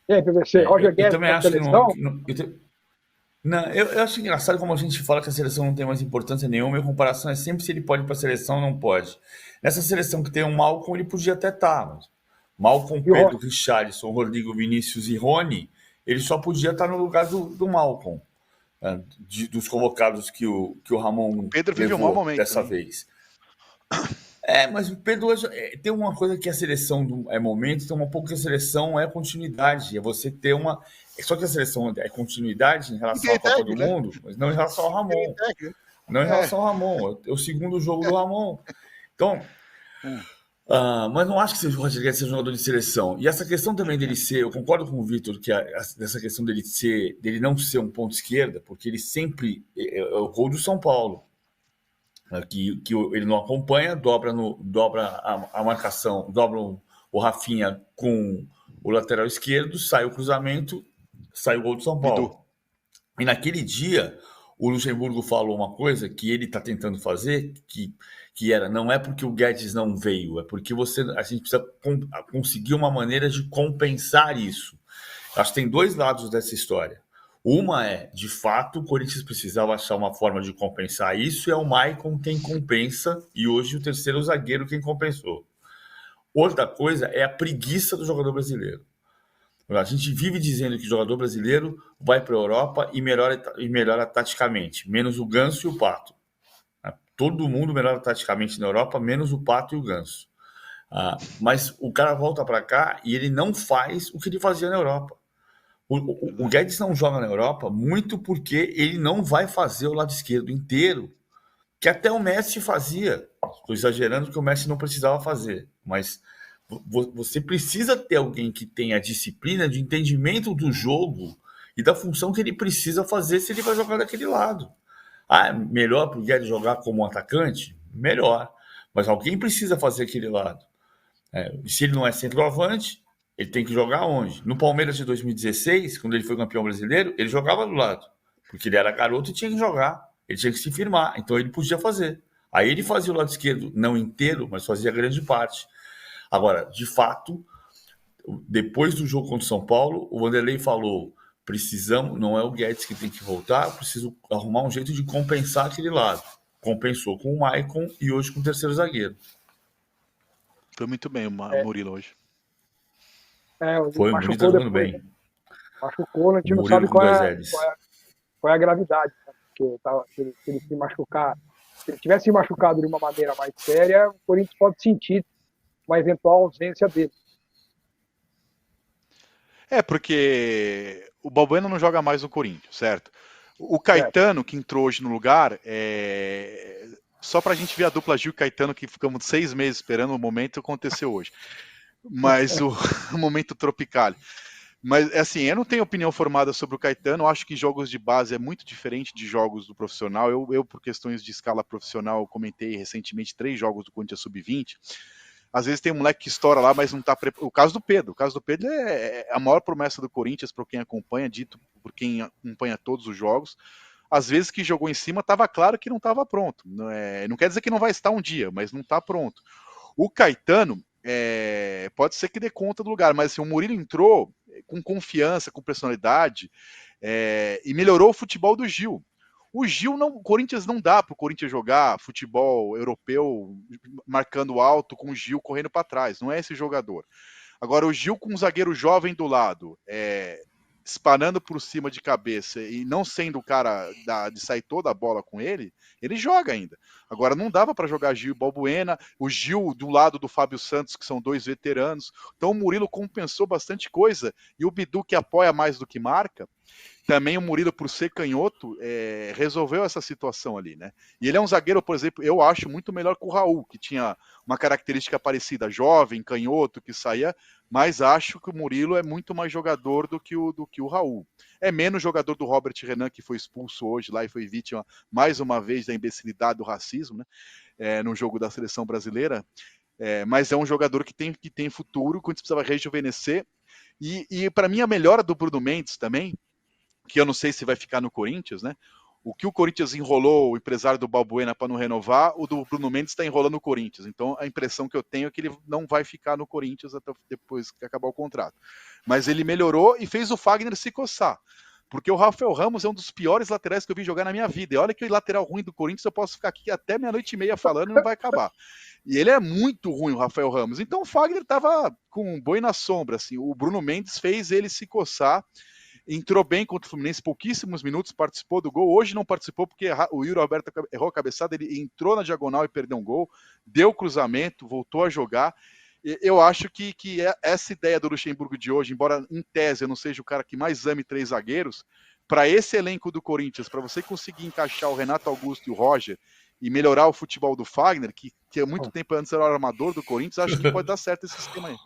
E aí, PVC, Roger Eu Guedes também na acho que não. seleção? Não, eu acho engraçado como a gente fala que a seleção não tem mais importância nenhuma, e a comparação é sempre se ele pode ir para a seleção ou não pode. Nessa seleção que tem o Malcom, ele podia até estar, mas Malcom, E o Pedro, Richarlison, Rodrigo, Vinícius e Rony, ele só podia estar no lugar do Malcom, né, dos convocados que o O Ramon Pedro vive um mau levou momento dessa também. vez. Mas o Pedro tem uma coisa que a seleção é momento, tem uma pouco que a seleção é continuidade. É você ter uma. Só que a seleção é continuidade em E relação tem à Copa técnico, do né? Mundo, mas não em relação ao Tem Ramon. técnico. Não em É. relação ao Ramon. É o segundo jogo do Ramon. Então, É. mas não acho que o Roger Guedes seja jogador de seleção. E essa questão também dele ser, eu concordo com o Vitor, que dessa questão dele não ser um ponto esquerda, porque ele sempre é o gol do São Paulo. Que ele não acompanha, dobra a marcação, dobra o Rafinha com o lateral esquerdo, sai o cruzamento, sai o gol do São Bidu. Paulo. E naquele dia, o Luxemburgo falou uma coisa que ele está tentando fazer, que era, não é porque o Guedes não veio, é porque a gente precisa conseguir uma maneira de compensar isso. Acho que tem dois lados dessa história. Uma é, de fato, o Corinthians precisava achar uma forma de compensar isso, e é o Maicon quem compensa, e hoje o terceiro zagueiro quem compensou. Outra coisa é a preguiça do jogador brasileiro. A gente vive dizendo que o jogador brasileiro vai para a Europa e melhora taticamente, menos o Ganso e o Pato. Todo mundo melhora taticamente na Europa, menos o Pato e o Ganso. Mas o cara volta para cá e ele não faz o que ele fazia na Europa. O Guedes não joga na Europa muito porque ele não vai fazer o lado esquerdo inteiro, que até o Messi fazia. Estou exagerando que o Messi não precisava fazer, mas você precisa ter alguém que tenha a disciplina de entendimento do jogo e da função que ele precisa fazer se ele vai jogar daquele lado. Melhor para o Guedes jogar como atacante? Melhor. Mas alguém precisa fazer aquele lado. E se ele não é centroavante, ele tem que jogar onde? No Palmeiras de 2016, quando ele foi campeão brasileiro, ele jogava do lado, porque ele era garoto e tinha que jogar, ele tinha que se firmar, então ele podia fazer. Aí ele fazia o lado esquerdo, não inteiro, mas fazia grande parte. Agora, de fato, depois do jogo contra o São Paulo, o Vanderlei falou: precisamos, não é o Guedes que tem que voltar, preciso arrumar um jeito de compensar aquele lado. Compensou com o Maicon e hoje com o terceiro zagueiro. Foi muito bem o É, Murilo hoje. ele Foi, o Murilo tá machucou jogando depois, né? bem. Machucou, a O gente não Murilo sabe com dois L's. qual é a gravidade, né? Porque se ele se machucar, se ele tivesse se machucado de uma maneira mais séria, o Corinthians pode sentir uma eventual ausência dele. Porque o Balbuena não joga mais no Corinthians, certo? O Certo. Caetano, que entrou hoje no lugar, só pra gente ver a dupla Gil e Caetano, que ficamos 6 meses esperando o momento, aconteceu hoje. Mas o momento tropical. Mas, assim, eu não tenho opinião formada sobre o Caetano, eu acho que jogos de base é muito diferente de jogos do profissional. Eu por questões de escala profissional, comentei recentemente 3 jogos do Corinthians Sub-20. Às vezes tem um moleque que estoura lá, mas não tá preparado. O caso do Pedro. O caso do Pedro é a maior promessa do Corinthians, para quem acompanha, dito por quem acompanha todos os jogos. Às vezes que jogou em cima, estava claro que não estava pronto. Não quer dizer que não vai estar um dia, mas não está pronto. O Caetano, pode ser que dê conta do lugar, mas assim, o Murilo entrou com confiança, com personalidade, e melhorou o futebol do Gil. O Gil o Corinthians não dá para o Corinthians jogar futebol europeu marcando alto com o Gil correndo para trás. Não é esse jogador. Agora, o Gil com um zagueiro jovem do lado, espanando por cima de cabeça e não sendo o cara de sair toda a bola com ele joga ainda. Agora, não dava para jogar Gil e Balbuena, o Gil do lado do Fábio Santos, que são 2 veteranos. Então, o Murilo compensou bastante coisa. E o Bidu, que apoia mais do que marca, também o Murilo, por ser canhoto, resolveu essa situação ali, né? E ele é um zagueiro, por exemplo, eu acho muito melhor que o Raul, que tinha uma característica parecida, jovem, canhoto, que saía, mas acho que o Murilo é muito mais jogador do que o Raul. É menos jogador do Robert Renan, que foi expulso hoje lá e foi vítima, mais uma vez, da imbecilidade do racismo, né? No jogo da seleção brasileira. Mas é um jogador que tem futuro, quando precisava rejuvenescer. E para mim, a melhora do Bruno Mendes também, que eu não sei se vai ficar no Corinthians, né? O que o Corinthians enrolou o empresário do Balbuena para não renovar, o do Bruno Mendes está enrolando o Corinthians. Então a impressão que eu tenho é que ele não vai ficar no Corinthians até depois que acabar o contrato. Mas ele melhorou e fez o Fagner se coçar. Porque o Rafael Ramos é um dos piores laterais que eu vi jogar na minha vida. E olha que o lateral ruim do Corinthians eu posso ficar aqui até 00:30 falando e não vai acabar. E ele é muito ruim, o Rafael Ramos. Então o Fagner estava com um boi na sombra. Assim. O Bruno Mendes fez ele se coçar. Entrou bem contra o Fluminense, pouquíssimos minutos, participou do gol. Hoje não participou porque o Yuri Alberto errou a cabeçada, ele entrou na diagonal e perdeu um gol, deu cruzamento, voltou a jogar. Eu acho que essa ideia do Luxemburgo de hoje, embora em tese eu não seja o cara que mais ame 3 zagueiros, para esse elenco do Corinthians, para você conseguir encaixar o Renato Augusto e o Roger e melhorar o futebol do Fagner, que há muito tempo antes era o armador do Corinthians, acho que pode dar certo esse sistema aí.